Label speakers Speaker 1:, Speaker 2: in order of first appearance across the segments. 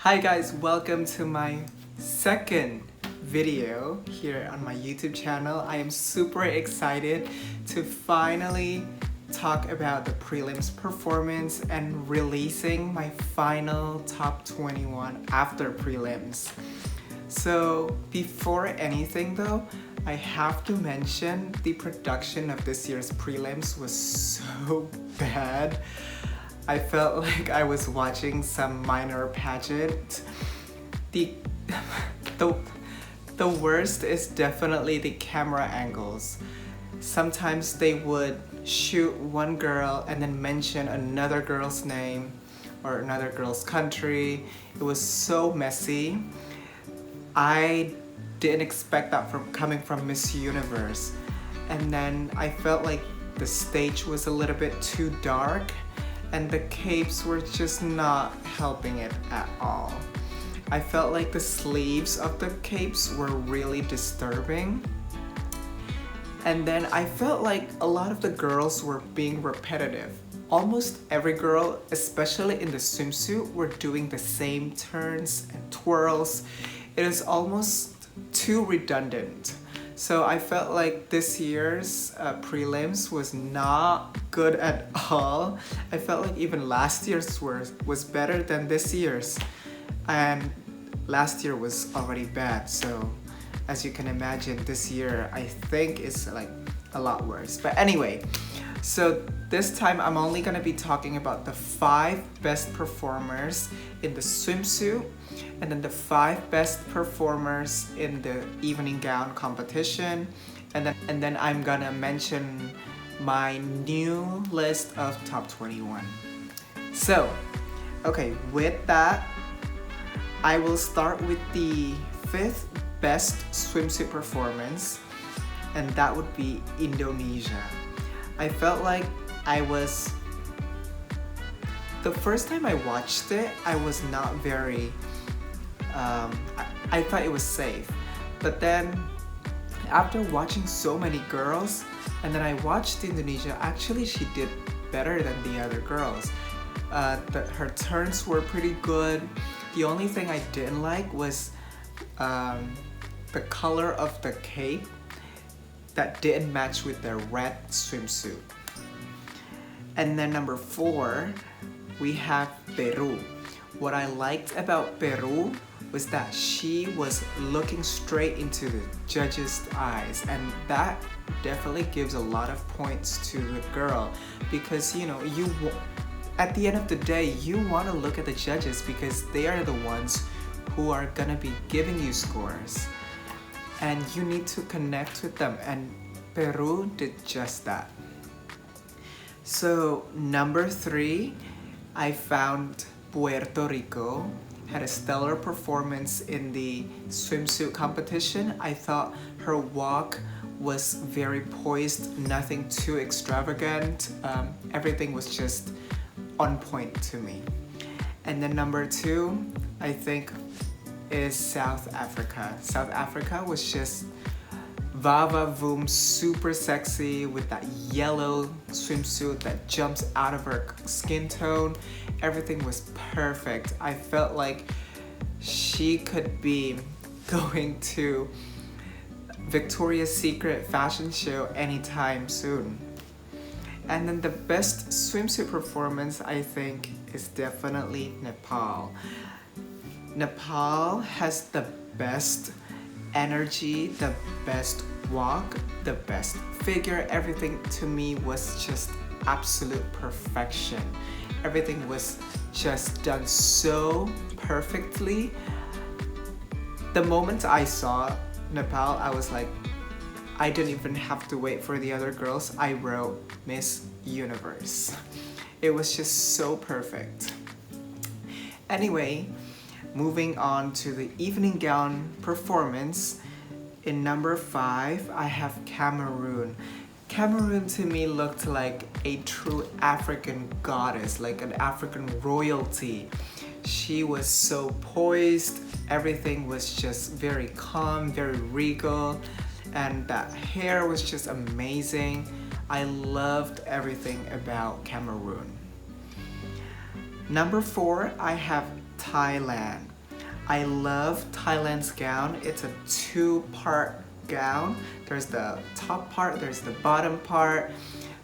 Speaker 1: Hi guys, welcome to my second video here on my YouTube channel. I am super excited to finally talk about the prelims performance and releasing my final top 21 after prelims. So before anything though, I have to mention the production of this year's prelims was so bad. I felt like I was watching some minor pageant. The, the, the worst is definitely the camera angles. Sometimes they would shoot one girl and then mention another girl's name or another girl's country. It was so messy. I didn't expect that from coming from Miss Universe. And then I felt like the stage was a little bit too dark and the capes were just not helping it at all. I felt like the sleeves of the capes were really disturbing. And then I felt like a lot of the girls were being repetitive. Almost every girl, especially in the swimsuit, were doing the same turns and twirls. It is almost too redundant. So I felt like this year's prelims was not good at all. I felt like even last year's was better than this year's. And last year was already bad. So as you can imagine, this year I think is like a lot worse. But anyway, so this time I'm only gonna be talking about the 5 best performers in the swimsuit and then the 5 best performers in the evening gown competition, and then I'm gonna mention my new list of top 21. So, okay, with that, I will start with the 5th best swimsuit performance, and that would be Indonesia. I felt like the first time I watched it, I was not very, I thought it was safe. But then after watching so many girls, and then I watched Indonesia, actually she did better than the other girls. Her turns were pretty good. The only thing I didn't like was the color of the cape that didn't match with the red swimsuit. And then number 4, we have Peru. What I liked about Peru was that she was looking straight into the judges' eyes, and that definitely gives a lot of points to the girl, because you know, at the end of the day, you want to look at the judges because they are the ones who are gonna be giving you scores, and you need to connect with them, and Peru did just that. So number 3, I found Puerto Rico had a stellar performance in the swimsuit competition. I thought her walk was very poised, nothing too extravagant. Everything was just on point to me. And then number 2, I think, is South Africa. South Africa was just Vava Voom, super sexy with that yellow swimsuit that jumps out of her skin tone. Everything was perfect. I felt like she could be going to Victoria's Secret fashion show anytime soon. And then the best swimsuit performance, I think, is definitely Nepal. Nepal has the best energy, the best walk, the best figure. Everything to me was just absolute perfection. Everything was just done so perfectly. The moment I saw Nepal, I was like, I didn't even have to wait for the other girls. I wrote Miss Universe. It was just so perfect. Anyway, moving on to the evening gown performance. In number 5, I have Cameroon. Cameroon to me looked like a true African goddess, like an African royalty. She was so poised, everything was just very calm, very regal, and that hair was just amazing. I loved everything about Cameroon. Number 4, I have Thailand. I love Thailand's gown. It's a two-part gown. There's the top part, there's the bottom part.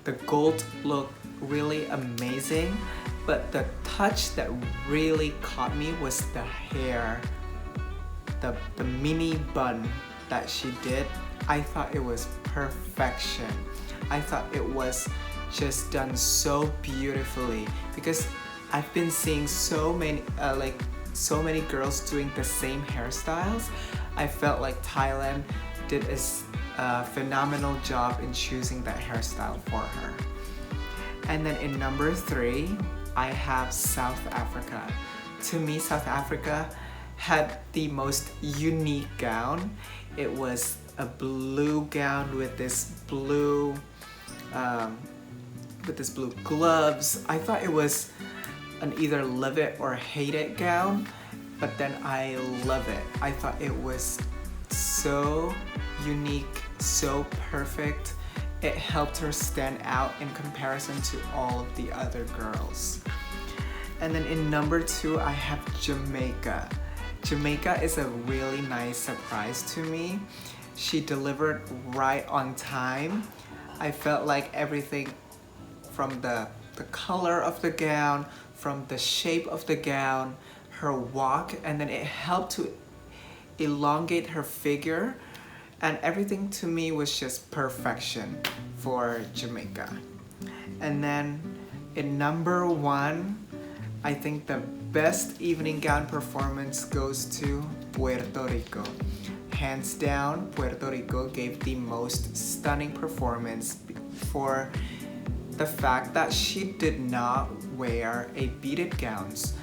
Speaker 1: The gold looked really amazing, but the touch that really caught me was the hair, the mini bun that she did. I thought it was perfection. I thought it was just done so beautifully, because I've been seeing so many so many girls doing the same hairstyles. I felt like Thailand did a phenomenal job in choosing that hairstyle for her. And then in number 3, I have South Africa. To me, South Africa had the most unique gown. It was a blue gown with this blue gloves. I thought it was an either love it or hate it gown, but then I love it. I thought it was so unique, so perfect. It helped her stand out in comparison to all of the other girls. And then in number 2, I have Jamaica. Jamaica is a really nice surprise to me. She delivered right on time. I felt like everything from the color of the gown, from the shape of the gown, her walk, and then it helped to elongate her figure, and everything to me was just perfection for Jamaica. And then in number 1, I think the best evening gown performance goes to Puerto Rico. Hands down, Puerto Rico gave the most stunning performance for the fact that she did not wear a beaded gowns.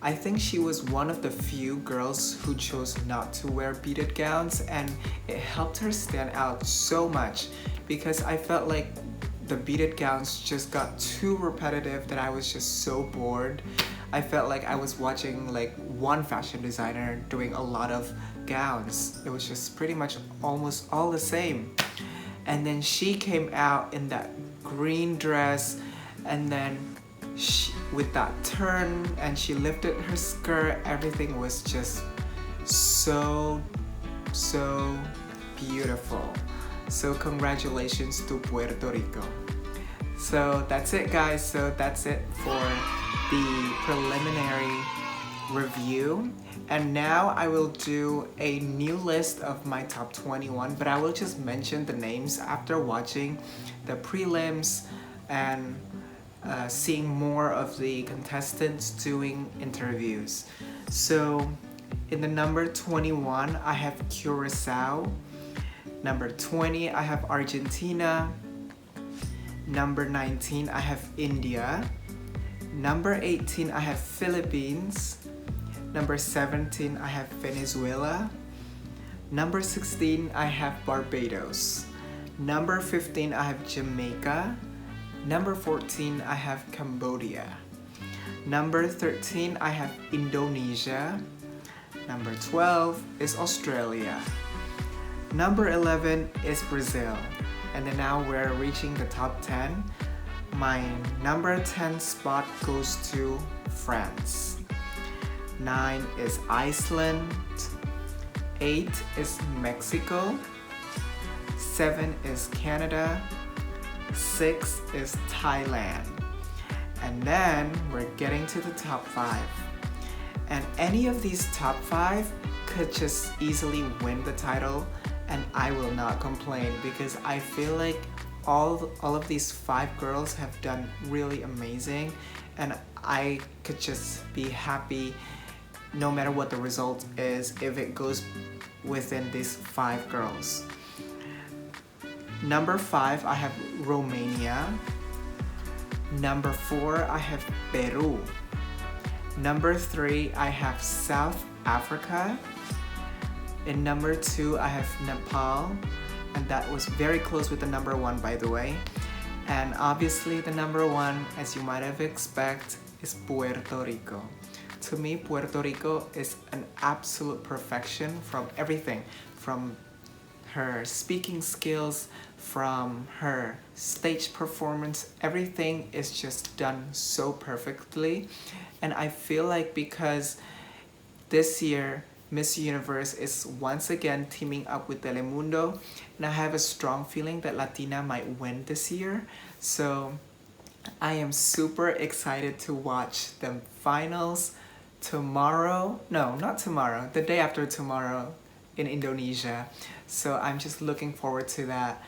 Speaker 1: I think she was one of the few girls who chose not to wear beaded gowns, and it helped her stand out so much, because I felt like the beaded gowns just got too repetitive that I was just so bored. I felt like I was watching like one fashion designer doing a lot of gowns. It was just pretty much almost all the same. And then she came out in that green dress, and then with that turn, and she lifted her skirt. Everything was just so beautiful. So congratulations to Puerto Rico. So that's it, guys. So that's it for the preliminary review. And now I will do a new list of my top 21, but I will just mention the names after watching the prelims and seeing more of the contestants doing interviews. So in the number 21, I have Curacao. Number 20, I have Argentina. Number 19, I have India. Number 18, I have Philippines. Number 17, I have Venezuela. Number 16, I have Barbados. Number 15, I have Jamaica. Number 14, I have Cambodia. Number 13, I have Indonesia. Number 12 is Australia. Number 11 is Brazil. And then now we're reaching the top 10. My number 10 spot goes to France. 9 is Iceland. 8 is Mexico. 7 is Canada. 6 is Thailand. And then we're getting to the top 5. And any of these top 5 could just easily win the title, and I will not complain, because I feel like all of these 5 girls have done really amazing, and I could just be happy no matter what the result is if it goes within these 5 girls. Number 5, I have Romania. Number 4, I have Peru. Number 3, I have South Africa. In number 2, I have Nepal, and that was very close with the number 1, by the way. And obviously the number 1, as you might have expected, is Puerto Rico. To me, Puerto Rico is an absolute perfection from everything, from her speaking skills, from her stage performance. Everything is just done so perfectly. And I feel like because this year Miss Universe is once again teaming up with Telemundo, and I have a strong feeling that Latina might win this year. So I am super excited to watch the finals tomorrow. No, not tomorrow, the day after tomorrow in Indonesia. So I'm just looking forward to that.